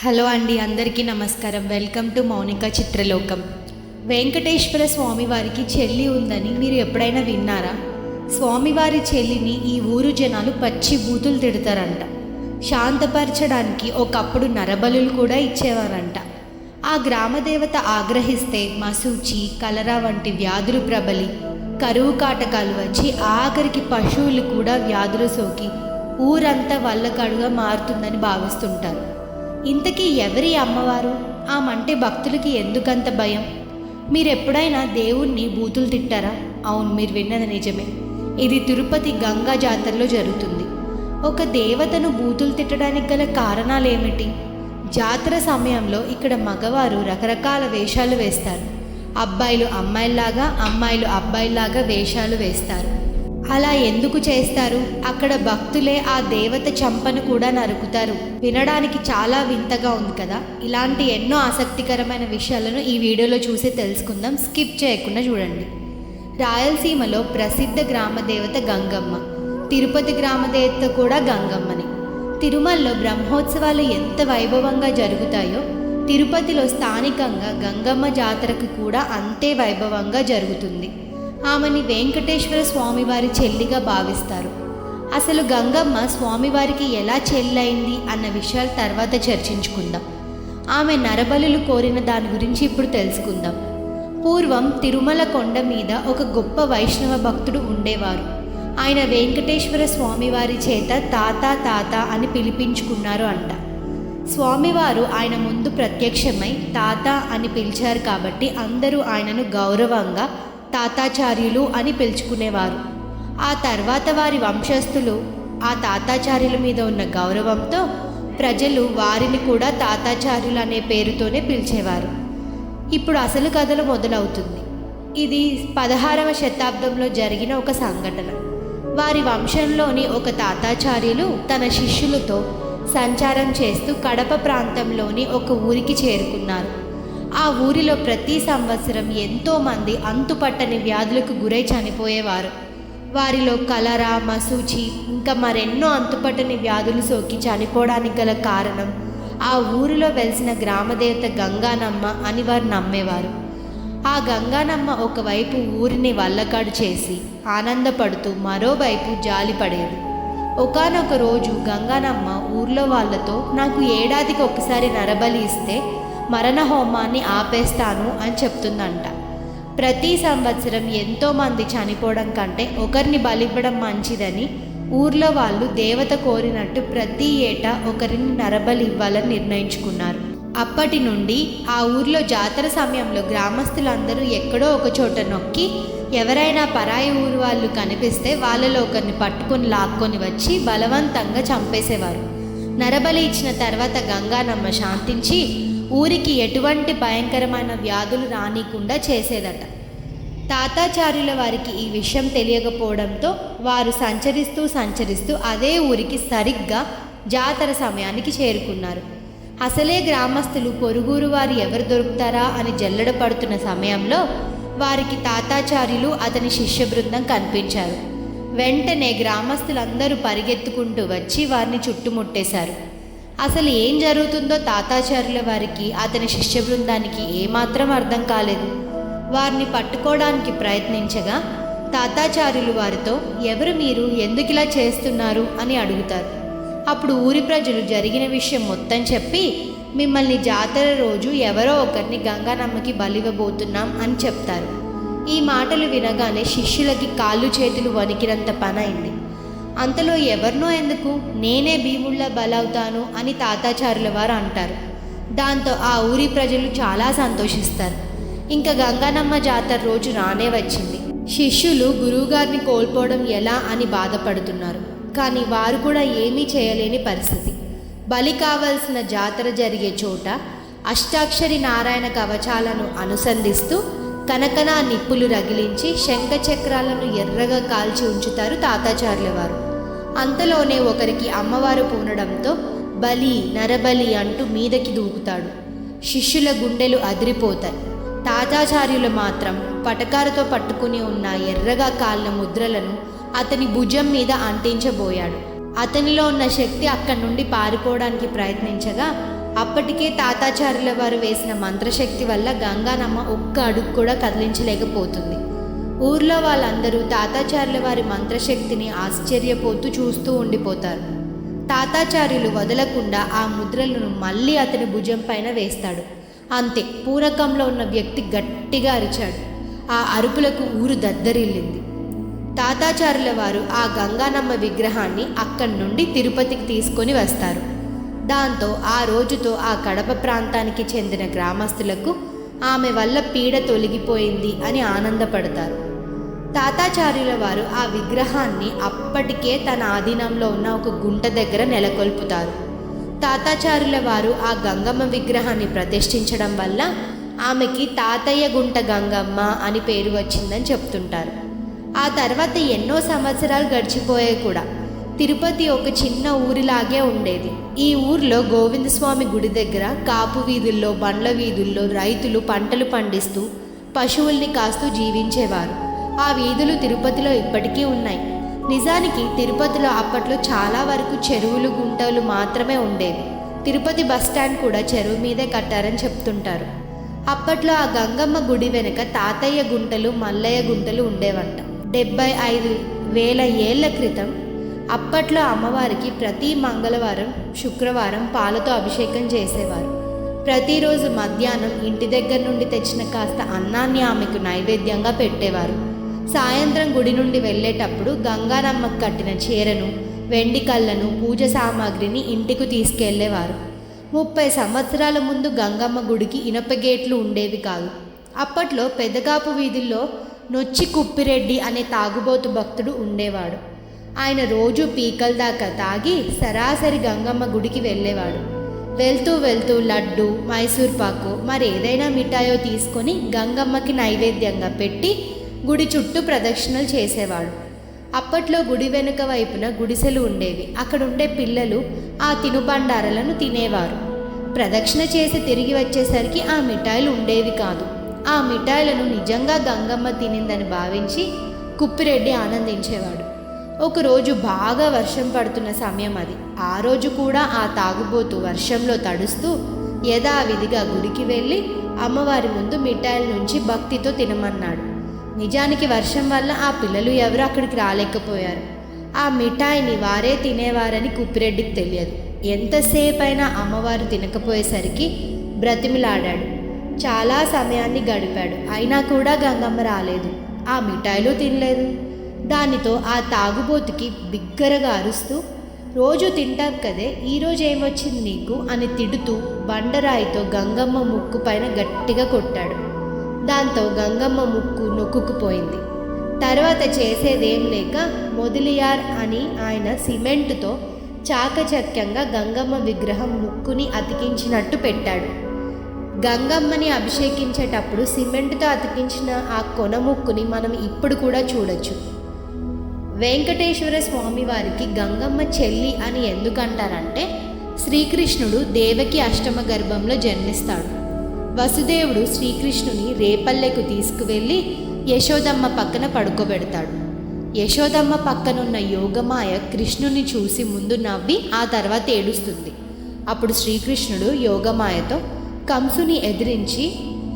Hello అండి, అందరికీ నమస్కారం. Welcome to Mounika చిత్రలోకం. వెంకటేశ్వర స్వామివారికి చెల్లి ఉందని మీరు ఎప్పుడైనా విన్నారా? స్వామివారి చెల్లిని ఈ ఊరు జనాలు పచ్చి బూతులు తిడతారంట. శాంతపరచడానికి ఒకప్పుడు నరబలులు కూడా ఇచ్చేవారంట. ఆ గ్రామదేవత ఆగ్రహిస్తే మసూచి, కలరా వంటి వ్యాధులు ప్రబలి కరువు కాటకాలు వచ్చి ఆఖరికి పశువులు కూడా వ్యాధులు సోకి ఊరంతా వల్లకాడుగా మారుతుందని భావిస్తుంటారు. ఇంతకీ ఎవరి అమ్మవారు? ఆమంటే భక్తులకి ఎందుకంత భయం? మీరెప్పుడైనా దేవుణ్ణి బూతులు తిట్టారా? అవును, మీరు విన్నది నిజమే. ఇది తిరుపతి గంగా జాతరలో జరుగుతుంది. ఒక దేవతను బూతులు తిట్టడానికి గల కారణాలేమిటి? జాతర సమయంలో ఇక్కడ మగవారు రకరకాల వేషాలు వేస్తారు. అబ్బాయిలు అమ్మాయిల్లాగా, అమ్మాయిలు అబ్బాయిల్లాగా వేషాలు వేస్తారు. అలా ఎందుకు చేస్తారు? అక్కడ భక్తులే ఆ దేవత చంపను కూడా నరుకుతారు. వినడానికి చాలా వింతగా ఉంది కదా. ఇలాంటి ఎన్నో ఆసక్తికరమైన విషయాలను ఈ వీడియోలో చూసి తెలుసుకుందాం. స్కిప్ చేయకుండా చూడండి. రాయలసీమలో ప్రసిద్ధ గ్రామదేవత గంగమ్మ. తిరుపతి గ్రామదేవత కూడా గంగమ్మని. తిరుమలలో బ్రహ్మోత్సవాలు ఎంత వైభవంగా జరుగుతాయో తిరుపతిలో స్థానికంగా గంగమ్మ జాతరకు కూడా అంతే వైభవంగా జరుగుతుంది. ఆమెని వెంకటేశ్వర స్వామివారి చెల్లిగా భావిస్తారు. అసలు గంగమ్మ స్వామివారికి ఎలా చెల్లైంది అన్న విషయాలు తర్వాత చర్చించుకుందాం. ఆమె నరబలులు కోరిన దాని గురించి ఇప్పుడు తెలుసుకుందాం. పూర్వం తిరుమల కొండ మీద ఒక గొప్ప వైష్ణవ భక్తుడు ఉండేవారు. ఆయన వెంకటేశ్వర స్వామివారి చేత తాత తాత అని పిలిపించుకున్నారు అంట. స్వామివారు ఆయన ముందు ప్రత్యక్షమై తాత అని పిలిచారు కాబట్టి అందరూ ఆయనను గౌరవంగా తాతాచార్యులు అని పిలుచుకునేవారు. ఆ తర్వాత వారి వంశస్థులు ఆ తాతాచార్యుల మీద ఉన్న గౌరవంతో ప్రజలు వారిని కూడా తాతాచార్యులు అనే పేరుతోనే పిలిచేవారు. ఇప్పుడు అసలు కథలు మొదలవుతుంది. ఇది 16వ శతాబ్దంలో జరిగిన ఒక సంఘటన. వారి వంశంలోని ఒక తాతాచార్యులు తన శిష్యులతో సంచారం చేస్తూ కడప ప్రాంతంలోని ఒక ఊరికి చేరుకున్నారు. ఆ ఊరిలో ప్రతి సంవత్సరం ఎంతోమంది అంతుపట్టని వ్యాధులకు గురై చనిపోయేవారు. వారిలో కలరా, మసూచి ఇంకా మరెన్నో అంతుపట్టని వ్యాధులు సోకి చనిపోవడానికి గల కారణం ఆ ఊరిలో వెలిసిన గ్రామదేవత గంగానమ్మ అని వారు నమ్మేవారు. ఆ గంగానమ్మ ఒకవైపు ఊరిని వల్లకాడు చేసి ఆనందపడుతూ మరోవైపు జాలిపడేది. ఒకానొక రోజు గంగానమ్మ ఊర్లో వాళ్ళతో, నాకు ఏడాదికి ఒకసారి నరబలి ఇస్తే మరణ హోమాన్ని ఆపేస్తాను అని చెప్తుందంట. ప్రతి సంవత్సరం ఎంతోమంది చనిపోవడం కంటే ఒకరిని బలివ్వడం మంచిదని ఊర్లో వాళ్ళు దేవత కోరినట్టు ప్రతి ఏటా ఒకరిని నరబలి ఇవ్వాలని నిర్ణయించుకున్నారు. అప్పటి నుండి ఆ ఊర్లో జాతర సమయంలో గ్రామస్తులందరూ ఎక్కడో ఒక చోట నొక్కి ఎవరైనా పరాయి ఊరు వాళ్ళు కనిపిస్తే వాళ్ళలో ఒకరిని పట్టుకొని లాక్కొని వచ్చి బలవంతంగా చంపేసేవారు. నరబలి ఇచ్చిన తర్వాత గంగానమ్మ శాంతించి ఊరికి ఎటువంటి భయంకరమైన వ్యాధులు రానికుండా చేసేదట. తాతాచార్యుల వారికి ఈ విషయం తెలియకపోవడంతో వారు సంచరిస్తూ అదే ఊరికి సరిగ్గా జాతర సమయానికి చేరుకున్నారు. అసలే గ్రామస్తులు పొరుగురు వారు ఎవరు దొరుకుతారా అని జల్లెడ పడుతున్న సమయంలో వారికి తాతాచార్యులు అతని శిష్య బృందం కనిపించారు. వెంటనే గ్రామస్తులందరూ పరిగెత్తుకుంటూ వచ్చి వారిని చుట్టుముట్టేశారు. అసలు ఏం జరుగుతుందో తాతాచార్యుల వారికి అతని శిష్య బృందానికి ఏమాత్రం అర్థం కాలేదు. వారిని పట్టుకోవడానికి ప్రయత్నించగా తాతాచార్యులు వారితో, ఎవరు మీరు, ఎందుకు ఇలా చేస్తున్నారు అని అడుగుతారు. అప్పుడు ఊరి ప్రజలు జరిగిన విషయం మొత్తం చెప్పి, మిమ్మల్ని జాతర రోజు ఎవరో ఒకరిని గంగానమ్మకి బలివ్వబోతున్నాం అని చెప్తారు. ఈ మాటలు వినగానే శిష్యులకి కాళ్ళు చేతులు వణికినంత పనైంది. అంతలో ఎవరినో ఎందుకు, నేనే భీముళ్ళ బలవుతాను అని తాతాచార్యుల వారు అంటారు. దాంతో ఆ ఊరి ప్రజలు చాలా సంతోషిస్తారు. ఇంకా గంగానమ్మ జాతర రోజు రానే వచ్చింది. శిష్యులు గురువుగారిని కోల్పోవడం ఎలా అని బాధపడుతున్నారు. కానీ వారు కూడా ఏమీ చేయలేని పరిస్థితి. బలి కావలసిన జాతర జరిగే చోట అష్టాక్షరి నారాయణ కవచాలను అనుసంధిస్తూ కనకన నిప్పులు రగిలించి శంఖ చక్రాలను ఎర్రగా కాల్చి ఉంచుతారు తాతాచార్యుల వారు. అంతలోనే ఒకరికి అమ్మవారు పూనడంతో బలి, నరబలి అంటూ మీదకి దూకుతాడు. శిష్యుల గుండెలు అదిరిపోతాయి. తాతాచార్యులు మాత్రం పటకారతో పట్టుకుని ఉన్న ఎర్రగా కాలిన ముద్రలను అతని భుజం మీద అంటించబోయాడు. అతనిలో ఉన్న శక్తి అక్కడి నుండి పారిపోవడానికి ప్రయత్నించగా అప్పటికే తాతాచార్యుల వారు వేసిన మంత్రశక్తి వల్ల గంగానమ్మ ఒక్క అడుగు కూడా కదిలించలేకపోతుంది. ఊర్లో వాళ్ళందరూ తాతాచార్యుల వారి మంత్రశక్తిని ఆశ్చర్యపోతూ చూస్తూ ఉండిపోతారు. తాతాచార్యులు వదలకుండా ఆ ముద్రలను మళ్ళీ అతని భుజం పైన వేస్తాడు. అంతే, పూరకంలో ఉన్న వ్యక్తి గట్టిగా అరిచాడు. ఆ అరుపులకు ఊరు దద్దరిల్లింది. తాతాచార్యుల వారు ఆ గంగానమ్మ విగ్రహాన్ని అక్కడి నుండి తిరుపతికి తీసుకొని వస్తారు. దాంతో ఆ రోజుతో ఆ కడప ప్రాంతానికి చెందిన గ్రామస్తులకు ఆమె వల్ల పీడ తొలగిపోయింది అని ఆనందపడతారు. తాతాచార్యుల వారు ఆ విగ్రహాన్ని అప్పటికే తన ఆధీనంలో ఉన్న ఒక గుంట దగ్గర నెలకొల్పుతారు. తాతాచార్యుల వారు ఆ గంగమ్మ విగ్రహాన్ని ప్రతిష్ఠించడం వల్ల ఆమెకి తాతయ్య గుంట గంగమ్మ అని పేరు వచ్చిందని చెప్తుంటారు. ఆ తర్వాత ఎన్నో సంవత్సరాలు గడిచిపోయాయి కూడా. తిరుపతి ఒక చిన్న ఊరిలాగే ఉండేది. ఈ ఊరిలో గోవిందస్వామి గుడి దగ్గర కాపు వీధుల్లో, బండ్ల వీధుల్లో రైతులు పంటలు పండిస్తూ పశువుల్ని కాస్తూ జీవించేవారు. ఆ వీధులు తిరుపతిలో ఇప్పటికీ ఉన్నాయి. నిజానికి తిరుపతిలో అప్పట్లో చాలా వరకు చెరువులు, గుంటలు మాత్రమే ఉండేవి. తిరుపతి బస్టాండ్ కూడా చెరువు మీదే కట్టారని చెప్తుంటారు. అప్పట్లో ఆ గంగమ్మ గుడి వెనుక తాతయ్య గుంటలు, మల్లయ్య గుంటలు ఉండేవంట. 75,000 ఏళ్ల క్రితం అప్పట్లో అమ్మవారికి ప్రతి మంగళవారం, శుక్రవారం పాలతో అభిషేకం చేసేవారు. ప్రతిరోజు మధ్యాహ్నం ఇంటి దగ్గర నుండి తెచ్చిన కాస్త అన్నాన్ని ఆమెకు నైవేద్యంగా పెట్టేవారు. సాయంత్రం గుడి నుండి వెళ్ళేటప్పుడు గంగానమ్మకు కట్టిన చీరను, వెండి కళ్ళను, పూజ సామాగ్రిని ఇంటికి తీసుకెళ్లేవారు. 30 సంవత్సరాల ముందు గంగమ్మ గుడికి ఇనప గేట్లు ఉండేవి కాదు. అప్పట్లో పెద్దకాపు వీధుల్లో నొచ్చి కుప్పిరెడ్డి అనే తాగుబోతు భక్తుడు ఉండేవాడు. ఆయన రోజు పీకల దాకా తాగి సరాసరి గంగమ్మ గుడికి వెళ్ళేవాడు. వెళ్తూ వెళ్తూ లడ్డు, మైసూర్ పాకు, మరేదైనా మిఠాయో తీసుకొని గంగమ్మకి నైవేద్యంగా పెట్టి గుడి చుట్టూ ప్రదక్షిణలు చేసేవాడు. అప్పట్లో గుడి వెనుక వైపున గుడిసెలు ఉండేవి. అక్కడుండే పిల్లలు ఆ తినుబండారాలను తినేవారు. ప్రదక్షిణ చేసి తిరిగి వచ్చేసరికి ఆ మిఠాయిలు ఉండేవి కాదు. ఆ మిఠాయిలను నిజంగా గంగమ్మ తినిందని భావించి కుప్పిరెడ్డి ఆనందించేవాడు. ఒకరోజు బాగా వర్షం పడుతున్న సమయం అది. ఆ రోజు కూడా ఆ తాగుబోతు వర్షంలో తడుస్తూ యథావిధిగా గుడికి వెళ్ళి అమ్మవారి ముందు మిఠాయిల నుంచి భక్తితో తినమన్నాడు. నిజానికి వర్షం వల్ల ఆ పిల్లలు ఎవరు అక్కడికి రాలేకపోయారు. ఆ మిఠాయిని వారే తినేవారని కుప్పిరెడ్డికి తెలియదు. ఎంతసేపైనా అమ్మవారు తినకపోయేసరికి బ్రతిమిలాడాడు. చాలా సమయాన్ని గడిపాడు. అయినా కూడా గంగమ్మ రాలేదు. ఆ మిఠాయిలు తినలేదు. దానితో ఆ తాగుబోతుకి బిగ్గరగా అరుస్తూ, రోజు తింటాం కదే, ఈరోజు ఏమొచ్చింది నీకు అని తిడుతూ బండరాయితో గంగమ్మ ముక్కు పైన గట్టిగా కొట్టాడు. దాంతో గంగమ్మ ముక్కు నొక్కుకుపోయింది. తర్వాత చేసేదేం లేక మొదలియార్ అని ఆయన సిమెంటుతో చాకచక్యంగా గంగమ్మ విగ్రహం ముక్కుని అతికించినట్టు పెట్టాడు. గంగమ్మని అభిషేకించేటప్పుడు సిమెంటుతో అతికించిన ఆ కొన ముక్కుని మనం ఇప్పుడు కూడా చూడొచ్చు. వెంకటేశ్వర స్వామి వారికి గంగమ్మ చెల్లి అని ఎందుకంటారంటే, శ్రీకృష్ణుడు దేవకి అష్టమ గర్భంలో జన్మిస్తాడు. వసుదేవుడు శ్రీకృష్ణుని రేపల్లెకు తీసుకువెళ్ళి యశోదమ్మ పక్కన పడుకోబెడతాడు. యశోదమ్మ పక్కనున్న యోగమాయ కృష్ణుని చూసి ముందు నవ్వి ఆ తర్వాత ఏడుస్తుంది. అప్పుడు శ్రీకృష్ణుడు యోగమాయతో కంసుని ఎదిరించి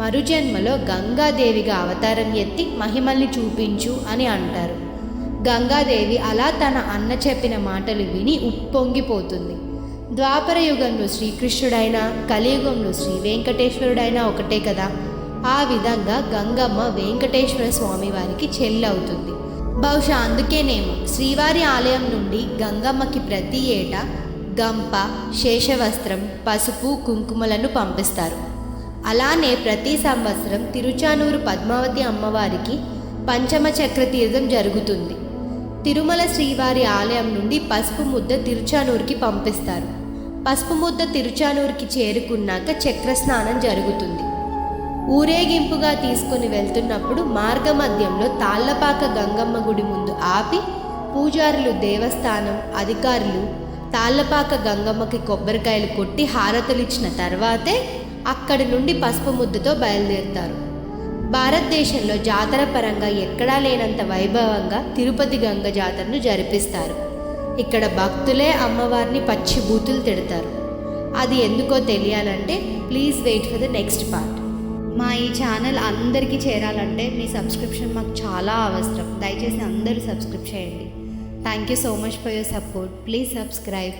మరుజన్మలో గంగాదేవిగా అవతారం ఎత్తి మహిమల్ని చూపించు అని అంటారు. గంగాదేవి అలా తన అన్న చెప్పిన మాటలు విని ఉప్పొంగిపోతుంది. ద్వాపర యుగంలో శ్రీకృష్ణుడైనా, కలియుగంలో శ్రీ వెంకటేశ్వరుడైనా ఒకటే కదా. ఆ విధంగా గంగమ్మ వెంకటేశ్వర స్వామి వారికి చెల్లి అవుతుంది. బహుశా అందుకేనేమో శ్రీవారి ఆలయం నుండి గంగమ్మకి ప్రతి ఏటా గంప, శేషవస్త్రం, పసుపు, కుంకుమలను పంపిస్తారు. అలానే ప్రతి సంవత్సరం తిరుచానూరు పద్మావతి అమ్మవారికి పంచమ చక్ర తీర్థం జరుగుతుంది. తిరుమల శ్రీవారి ఆలయం నుండి పసుపు ముద్ద తిరుచానూరుకి పంపిస్తారు. పసుపు ముద్ద తిరుచానూరుకి చేరుకున్నాక చక్రస్నానం జరుగుతుంది. ఊరేగింపుగా తీసుకుని వెళ్తున్నప్పుడు మార్గమధ్యంలో తాళ్లపాక గంగమ్మ గుడి ముందు ఆపి పూజారులు, దేవస్థానం అధికారులు తాళ్లపాక గంగమ్మకి కొబ్బరికాయలు కొట్టి హారతులిచ్చిన తర్వాతే అక్కడి నుండి పసుపు ముద్దతో బయలుదేరుతారు. భారతదేశంలో జాతర పరంగా ఎక్కడా లేనంత వైభవంగా తిరుపతి గంగ జాతరను జరిపిస్తారు. ఇక్కడ భక్తులే అమ్మవారిని పచ్చి బూతులు తిడతారు. అది ఎందుకో తెలియాలంటే please wait for the next part. మా ఈ ఛానల్ అందరికీ చేరాలంటే మీ సబ్స్క్రిప్షన్ మాకు చాలా అవసరం. దయచేసి అందరూ సబ్స్క్రైబ్ చేయండి. Thank you so much for your support. Please subscribe.